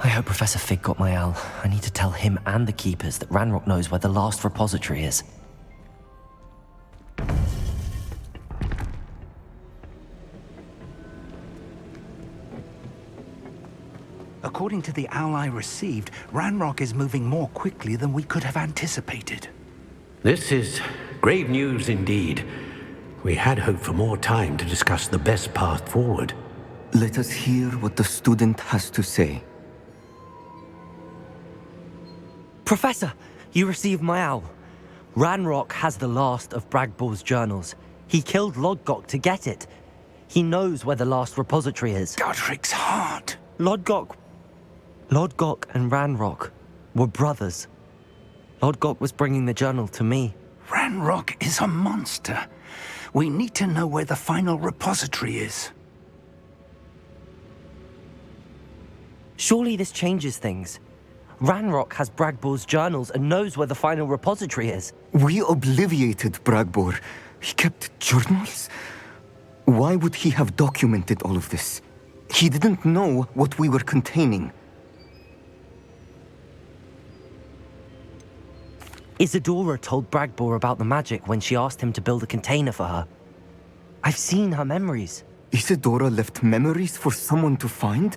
I hope Professor Fig got my owl. I need to tell him and the keepers that Ranrock knows where the last repository is. According to the owl I received, Ranrock is moving more quickly than we could have anticipated. This is grave news indeed. We had hoped for more time to discuss the best path forward. Let us hear what the student has to say. Professor, you received my owl. Ranrock has the last of Bragbor's journals. He killed Lodgok to get it. He knows where the last repository is. Godric's heart. Lodgok and Ranrock were brothers. Lodgok was bringing the journal to me. Ranrock is a monster. We need to know where the final repository is. Surely this changes things. Ranrock has Bragbor's journals and knows where the final repository is. We obliviated Bragbor. He kept journals? Why would he have documented all of this? He didn't know what we were containing. Isadora told Bragbor about the magic when she asked him to build a container for her. I've seen her memories. Isadora left memories for someone to find?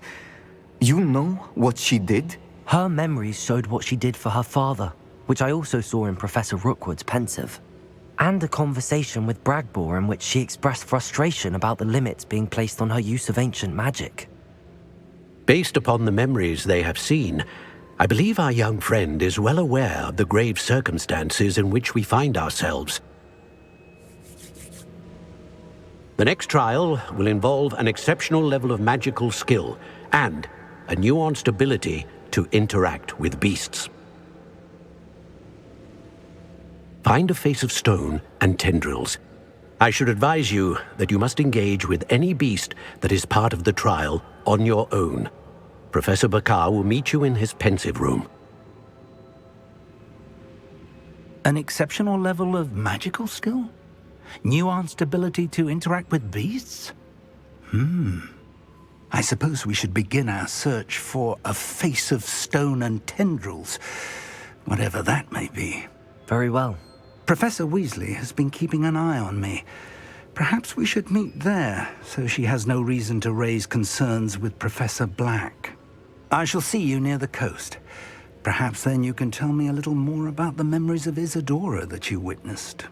You know what she did? Her memories showed what she did for her father, which I also saw in Professor Rookwood's pensive. And a conversation with Bragbor in which she expressed frustration about the limits being placed on her use of ancient magic. Based upon the memories they have seen, I believe our young friend is well aware of the grave circumstances in which we find ourselves. The next trial will involve an exceptional level of magical skill and a nuanced ability to interact with beasts. Find a face of stone and tendrils. I should advise you that you must engage with any beast that is part of the trial on your own. Professor Baccara will meet you in his pensive room. An exceptional level of magical skill? Nuanced ability to interact with beasts? I suppose we should begin our search for a face of stone and tendrils, whatever that may be. Very well. Professor Weasley has been keeping an eye on me. Perhaps we should meet there, so she has no reason to raise concerns with Professor Black. I shall see you near the coast. Perhaps then you can tell me a little more about the memories of Isadora that you witnessed.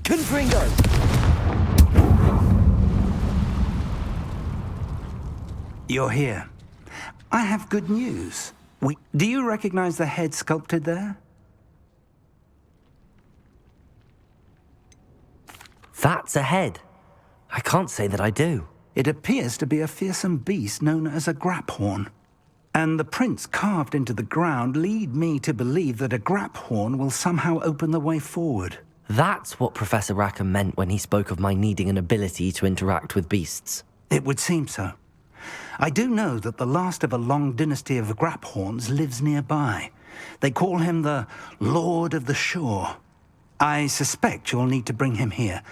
Confringo! You're here. I have good news. Do you recognize the head sculpted there? That's a head. I can't say that I do. It appears to be a fearsome beast known as a graphorn. And the prints carved into the ground lead me to believe that a graphorn will somehow open the way forward. That's what Professor Rackham meant when he spoke of my needing an ability to interact with beasts. It would seem so. I do know that the last of a long dynasty of graphorns lives nearby. They call him the Lord of the Shore. I suspect you'll need to bring him here.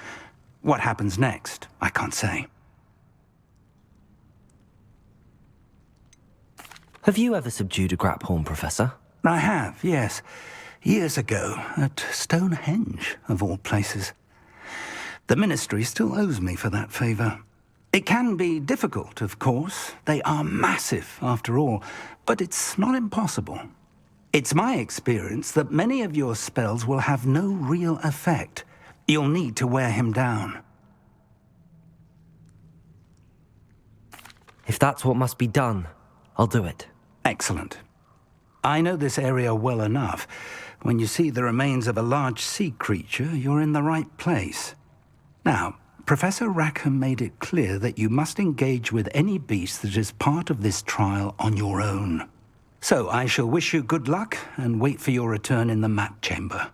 What happens next, I can't say. Have you ever subdued a graphorn, Professor? I have, yes. Years ago, at Stonehenge, of all places. The Ministry still owes me for that favor. It can be difficult, of course. They are massive, after all, but it's not impossible. It's my experience that many of your spells will have no real effect. You'll need to wear him down. If that's what must be done, I'll do it. Excellent. I know this area well enough. When you see the remains of a large sea creature, you're in the right place. Now, Professor Rackham made it clear that you must engage with any beast that is part of this trial on your own. So I shall wish you good luck and wait for your return in the map chamber.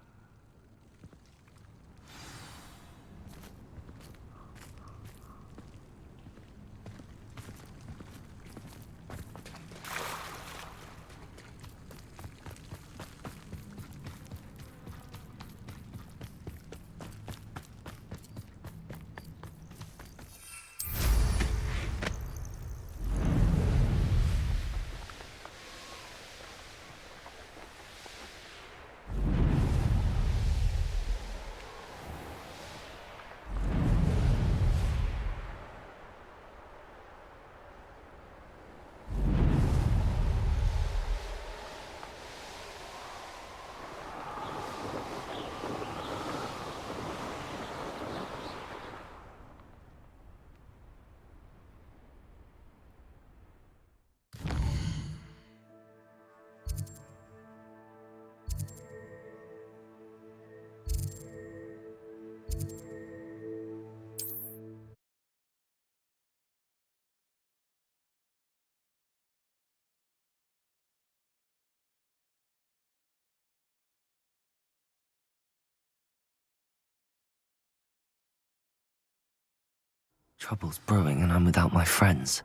Trouble's brewing and I'm without my friends.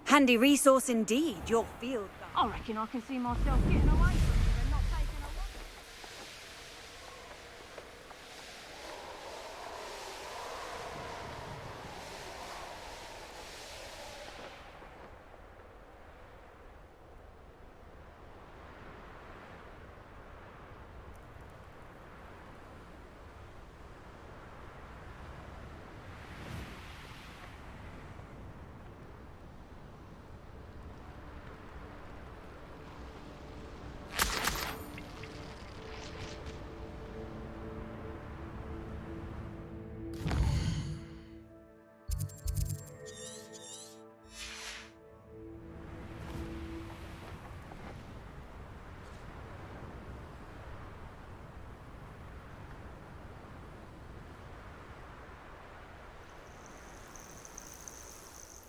Handy resource indeed, your field. I reckon I can see myself getting away from you and not taking a walk.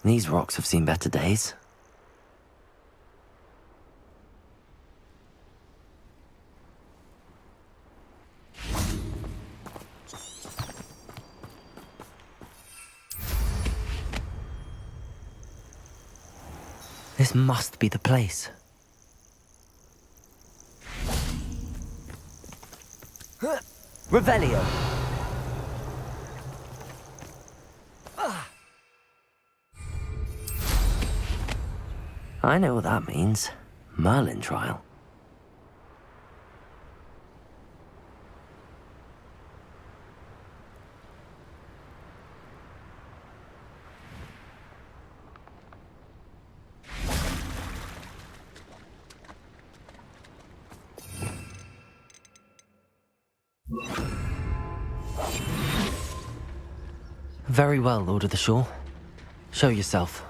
These rocks have seen better days. This must be the place. Revelio. I know what that means. Merlin trial. Very well, Lord of the Shore. Show yourself.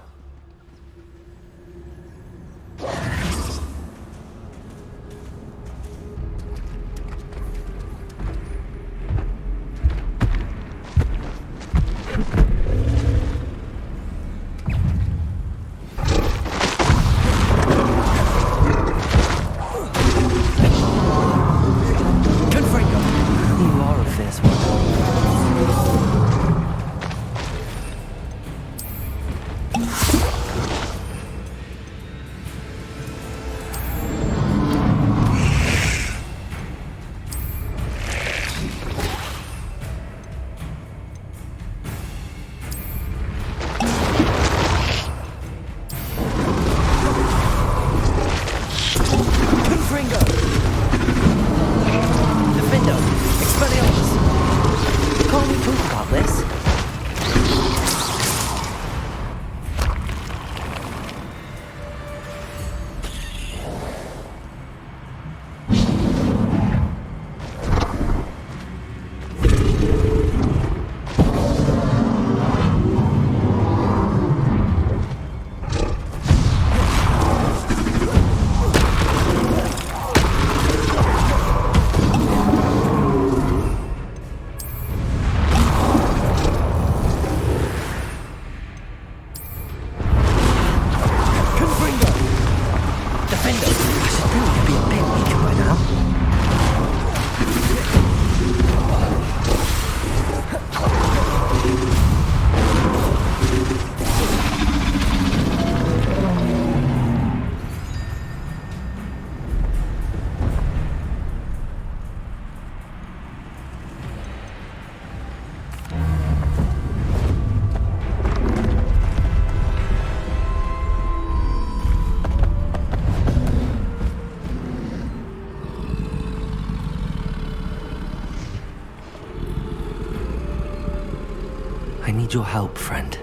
need your help, friend.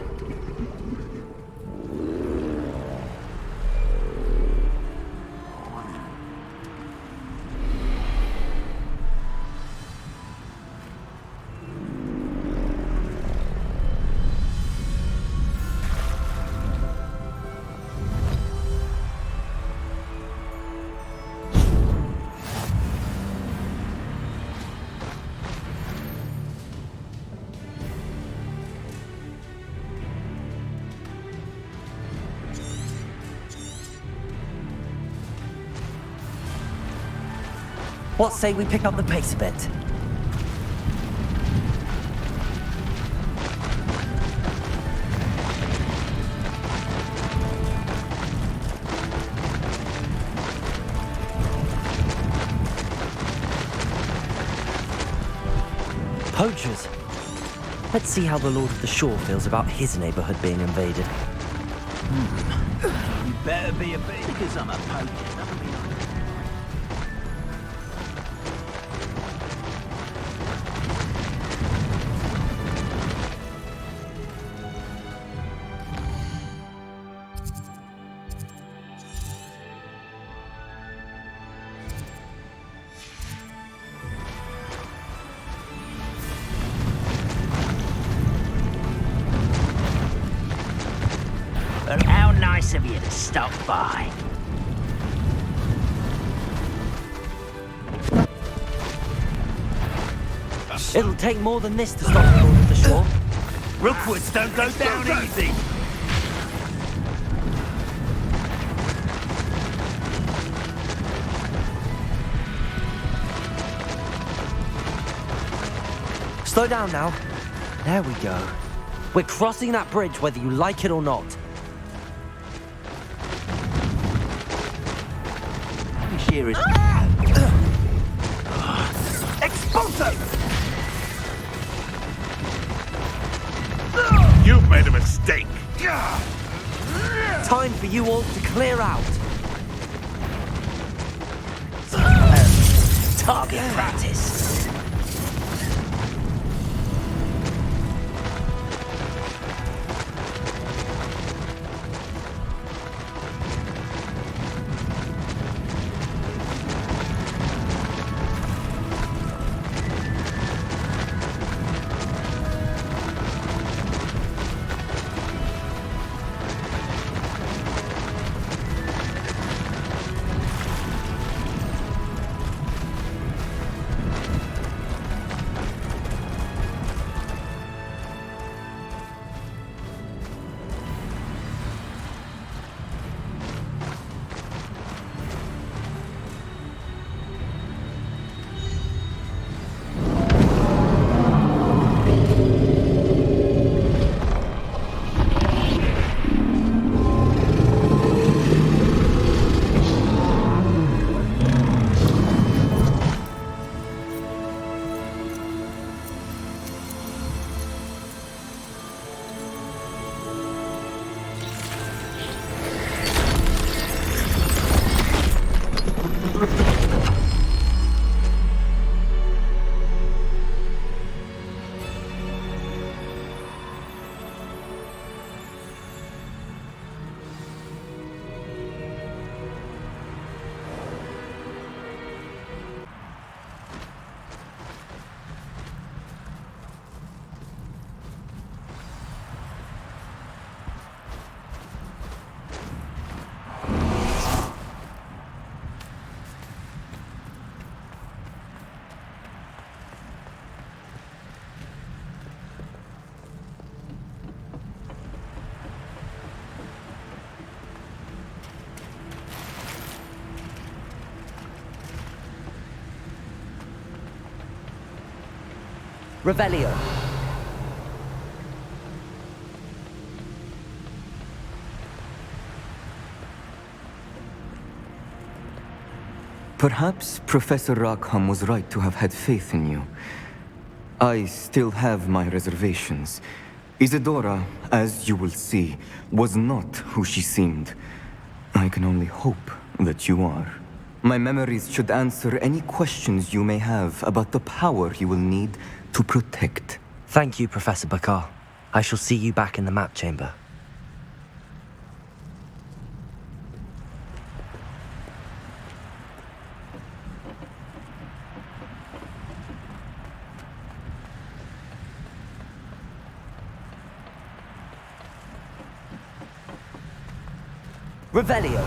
What say we pick up the pace a bit? Poachers. Let's see how the Lord of the Shore feels about his neighborhood being invaded. You better be a bit because I'm a poacher. How nice of you to stop by. It'll take more than this to stop the Lord of the Shore. Rookwoods don't go down easy. Slow down now. There we go. We're crossing that bridge whether you like it or not. Here is Expulso! You've made a mistake. Time for you all to clear out. Target practice. Revelio. Perhaps Professor Rackham was right to have had faith in you. I still have my reservations. Isadora, as you will see, was not who she seemed. I can only hope that you are. My memories should answer any questions you may have about the power you will need to protect. Thank you, Professor Baccar. I shall see you back in the map chamber. Revelio.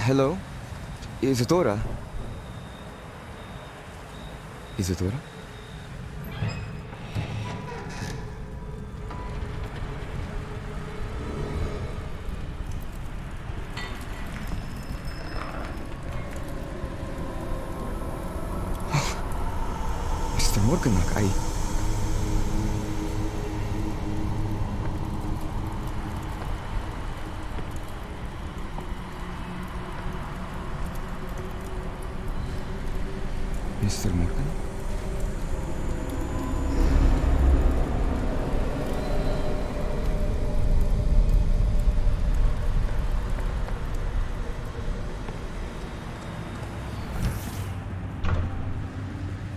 Hello? Isadora? Isadora? Mr. Morganach, Mr. Morgan?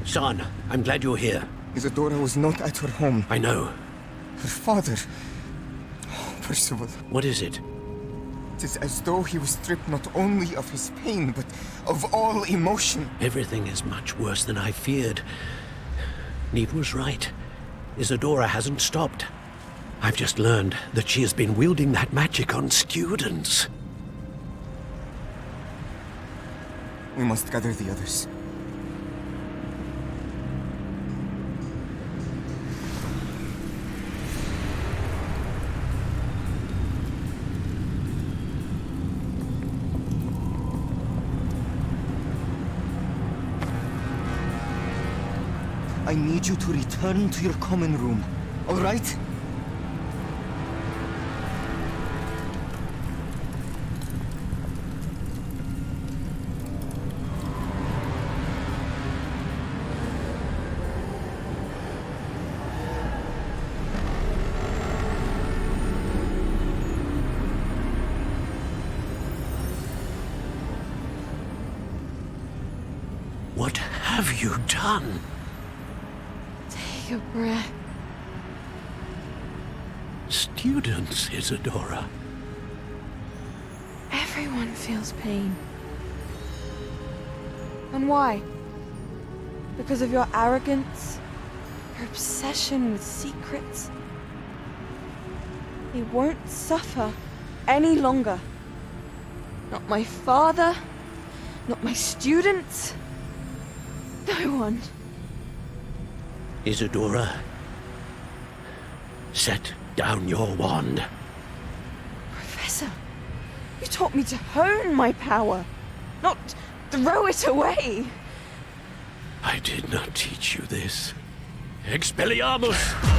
Sana, I'm glad you're here. Isadora was not at her home. I know. Her father... Oh, Percival. What is it? It is as though he was stripped not only of his pain, but of all emotion. Everything is much worse than I feared. Neve was right. Isadora hasn't stopped. I've just learned that she has been wielding that magic on students. We must gather the others. I need you to return to your common room, all right? What have you done? Take a breath. Students, Isadora. Everyone feels pain. And why? Because of your arrogance? Your obsession with secrets? He won't suffer any longer. Not my father, not my students, no one. Isadora, set down your wand. Professor, you taught me to hone my power, not throw it away. I did not teach you this. Expelliarmus!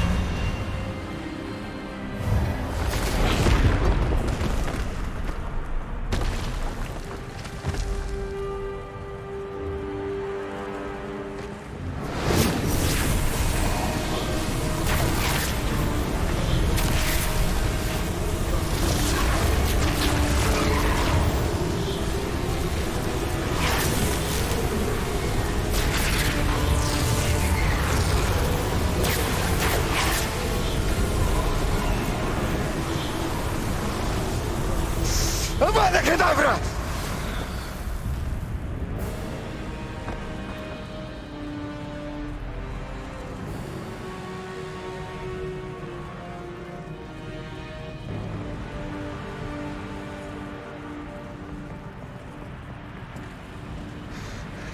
Avada Kedavra!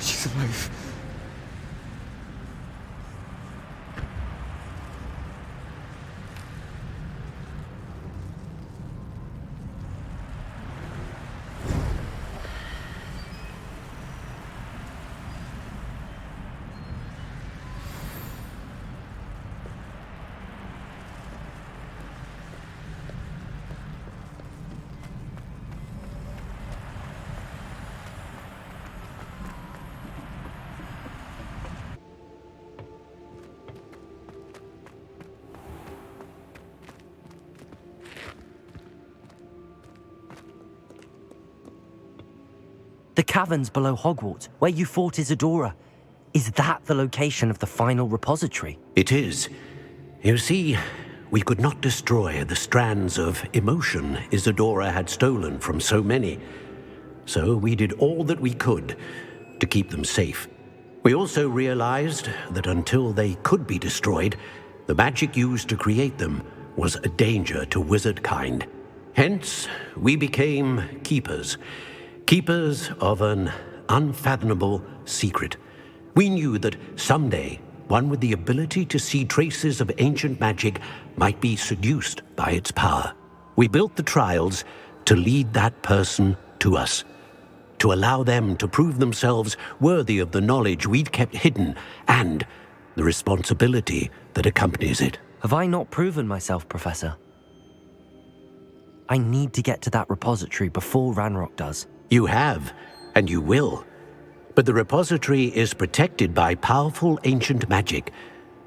She's alive. caverns below Hogwarts, where you fought Isadora. Is that the location of the final repository? It is. You see, we could not destroy the strands of emotion Isadora had stolen from so many. So we did all that we could to keep them safe. We also realized that until they could be destroyed, the magic used to create them was a danger to wizard kind. Hence, we became keepers. Keepers of an unfathomable secret. We knew that someday, one with the ability to see traces of ancient magic might be seduced by its power. We built the trials to lead that person to us, to allow them to prove themselves worthy of the knowledge we'd kept hidden and the responsibility that accompanies it. Have I not proven myself, Professor? I need to get to that repository before Ranrock does. You have, and you will. But the repository is protected by powerful ancient magic.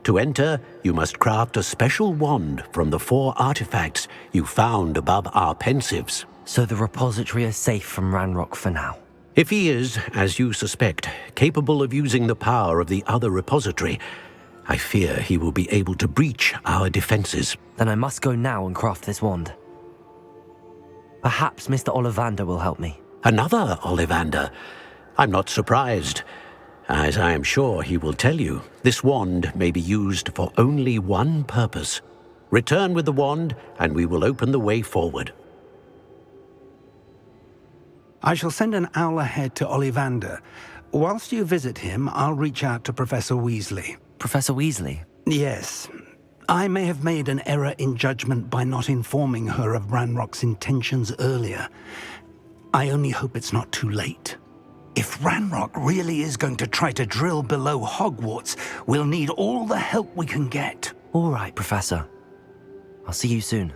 To enter, you must craft a special wand from the 4 artifacts you found above our pensives. So the repository is safe from Ranrock for now. If he is, as you suspect, capable of using the power of the other repository, I fear he will be able to breach our defenses. Then I must go now and craft this wand. Perhaps Mr. Ollivander will help me. Another Ollivander? I'm not surprised. As I am sure he will tell you, this wand may be used for only one purpose. Return with the wand, and we will open the way forward. I shall send an owl ahead to Ollivander. Whilst you visit him, I'll reach out to Professor Weasley. Professor Weasley? Yes. I may have made an error in judgment by not informing her of Ranrock's intentions earlier. I only hope it's not too late. If Ranrock really is going to try to drill below Hogwarts, we'll need all the help we can get. All right, Professor. I'll see you soon.